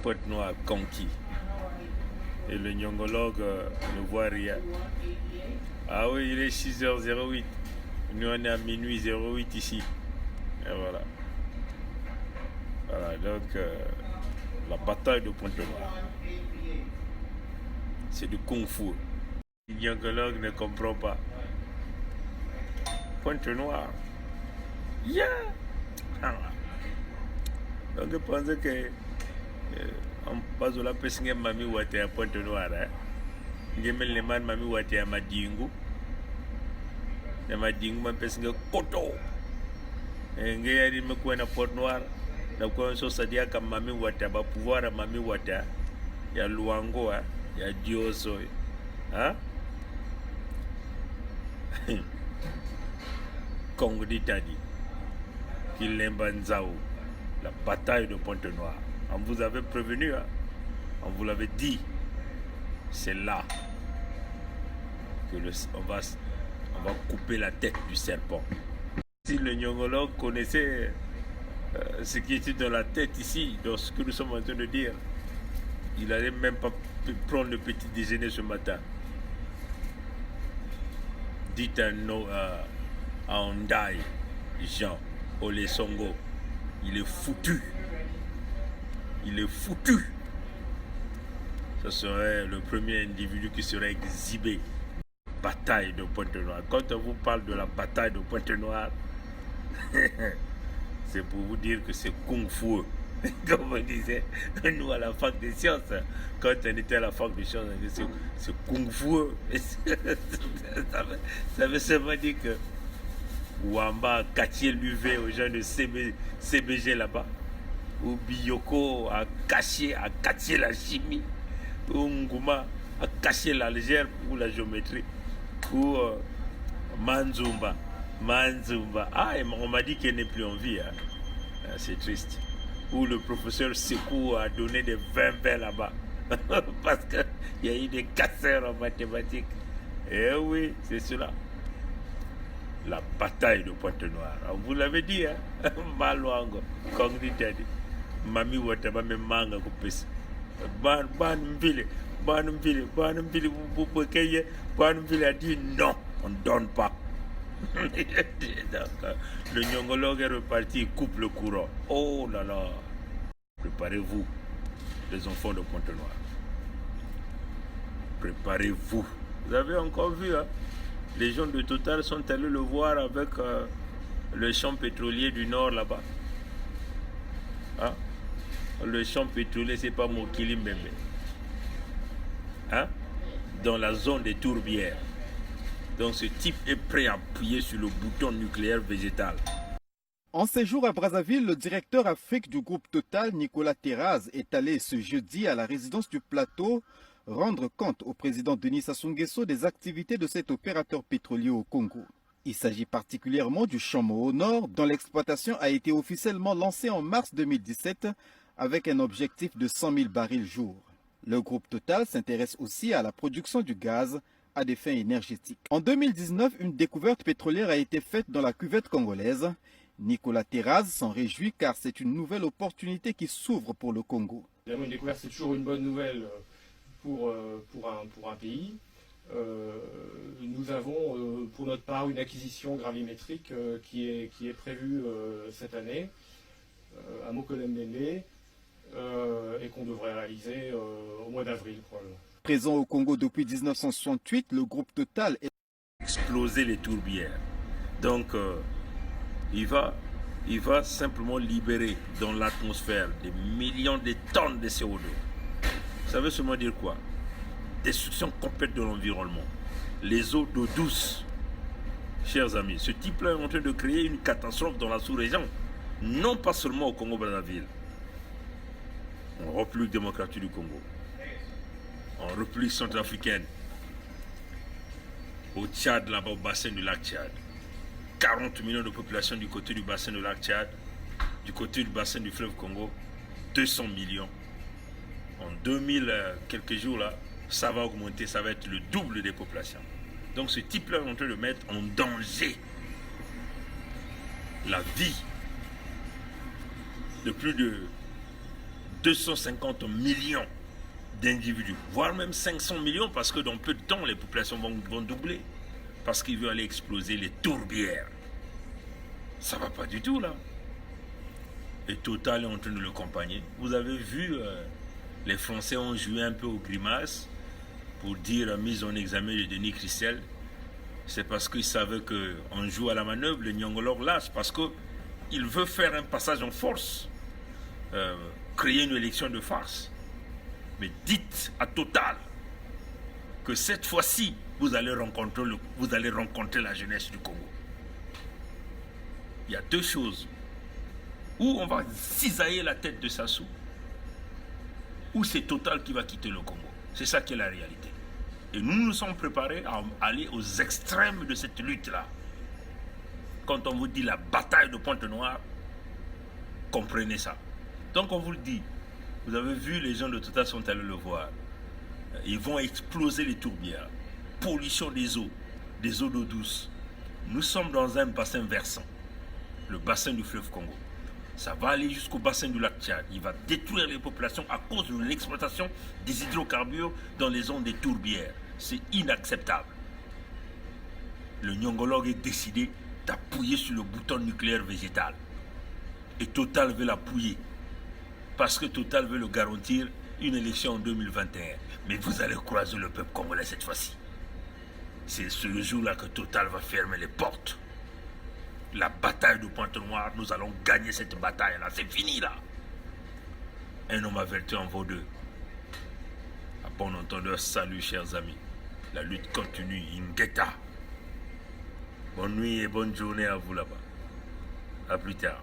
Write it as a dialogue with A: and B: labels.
A: Pointe-Noire conquis. Et le nyongologue ne voit rien. Ah oui, il est 6h08. Nous on est à minuit 08 ici. Et voilà. Voilà, donc la bataille de Pointe-Noire. C'est du kung-fu. Le nyongologue ne comprend pas. Pointe-Noire. Yeah! Donc je pense que on passe la pesque mami wate à Pointe-Noire. Gemel le man mami wate à Madingu. Na Madingu ma pesque koto. Nge yari me kwa na Pointe-Noire. Na kwa so sadia kama mami wate ba pouvoir à mami wate ya Luango ya Dioso. Hein? Congo d'Italie. Kilembanzao. La bataille de Pointe-Noire. On vous avait prévenu, hein? On vous l'avait dit. C'est là que on va couper la tête du serpent. Si le nyongologue connaissait ce qui était dans la tête ici, dans ce que nous sommes en train de dire, il n'allait même pas prendre le petit déjeuner ce matin. Dites à Ondai, Jean Olesongo, il est foutu. Il est foutu. Ce serait le premier individu qui serait exhibé. Bataille de Pointe-Noire. Quand on vous parle de la bataille de Pointe-Noire, c'est pour vous dire que c'est kung-fu. Comme on disait, nous à la fac des sciences, quand on était à la fac des sciences, on disait c'est kung-fu. Ça veut seulement dire que Wamba a caché l'UV aux gens de CBG là-bas. Ou Biyoko a caché la chimie. Ou Nguma a caché l'algèbre ou la géométrie. Ou Manzumba. Ah, on m'a dit qu'elle n'est plus en vie. Hein. C'est triste. Ou le professeur Sekou a donné des 20 là-bas. Parce qu'il y a eu des casseurs en mathématiques. Eh oui, c'est cela. La bataille de Pointe-Noire. Vous l'avez dit, hein? Malouango, comme dit Tadi. Mami Wataba me manga kupesa. Ban Mbile a dit non, on ne donne pas. Le nyongologue est reparti, il coupe le courant. Oh là là. Préparez-vous, les enfants de Pointe-Noire. Préparez-vous. Vous avez encore vu, hein? Les gens de Total sont allés le voir avec le champ pétrolier du Nord là-bas. Hein? Le champ pétrolier, c'est pas Mokili Mbembe. Hein? Dans la zone des tourbières. Donc ce type est prêt à appuyer sur le bouton nucléaire végétal.
B: En séjour à Brazzaville, le directeur Afrique du groupe Total, Nicolas Terraz, est allé ce jeudi à la résidence du Plateau rendre compte au président Denis Sassou Nguesso des activités de cet opérateur pétrolier au Congo. Il s'agit particulièrement du Chomo au nord, dont l'exploitation a été officiellement lancée en mars 2017 avec un objectif de 100 000 barils jour. Le groupe Total s'intéresse aussi à la production du gaz à des fins énergétiques. En 2019, une découverte pétrolière a été faite dans la cuvette congolaise. Nicolas Terraz s'en réjouit car c'est une nouvelle opportunité qui s'ouvre pour le Congo.
C: Évidemment, une découverte, c'est toujours une bonne nouvelle pour un pays. Nous avons pour notre part une acquisition gravimétrique qui est prévue cette année à Mokolembende et qu'on devrait réaliser au mois d'avril probablement.
B: Présent au Congo depuis 1968, le groupe Total est
A: exploser les tourbières. Donc il va simplement libérer dans l'atmosphère des millions de tonnes de CO2. Ça veut seulement dire quoi? Destruction complète de l'environnement. Les eaux d'eau douce. Chers amis, ce type-là est en train de créer une catastrophe dans la sous-région. Non pas seulement au Congo-Brazzaville. En République démocratique du Congo. En République centrafricaine. Au Tchad, là-bas, au bassin du lac Tchad. 40 millions de population du côté du bassin du lac Tchad. Du côté du bassin du fleuve Congo, 200 millions. En 2000, quelques jours là, ça va augmenter, ça va être le double des populations. Donc ce type-là est en train de mettre en danger la vie de plus de 250 millions d'individus, voire même 500 millions, parce que dans peu de temps, les populations vont doubler. Parce qu'il veut aller exploser les tourbières. Ça va pas du tout, là. Et Total est en train de le accompagner. Vous avez vu, les Français ont joué un peu aux grimaces pour dire mise en examen de Denis Christel. C'est parce qu'ils savaient qu'on joue à la manœuvre, le Nyongolor lâche, parce qu'il veut faire un passage en force, créer une élection de farce. Mais dites à Total que cette fois-ci, vous allez rencontrer la jeunesse du Congo. Il y a deux choses. Ou on va cisailler la tête de Sassou, ou c'est Total qui va quitter le Congo. C'est ça qui est la réalité. Et nous nous sommes préparés à aller aux extrêmes de cette lutte-là. Quand on vous dit la bataille de Pointe-Noire, comprenez ça. Donc on vous le dit, vous avez vu, les gens de Total sont allés le voir. Ils vont exploser les tourbières. Pollution des eaux d'eau douce. Nous sommes dans un bassin versant, le bassin du fleuve Congo. Ça va aller jusqu'au bassin du lac Tchad. Il va détruire les populations à cause de l'exploitation des hydrocarbures dans les zones des tourbières. C'est inacceptable. Le Nyongolog est décidé d'appuyer sur le bouton nucléaire végétal. Et Total veut l'appuyer. Parce que Total veut le garantir une élection en 2021. Mais vous allez croiser le peuple congolais cette fois-ci. C'est ce jour-là que Total va fermer les portes. La bataille de Pointe-Noire, nous allons gagner cette bataille-là. C'est fini, là. Un homme averti en vaut deux. À bon entendeur, salut, chers amis. La lutte continue. Ingeta. Bonne nuit et bonne journée à vous là-bas. À plus tard.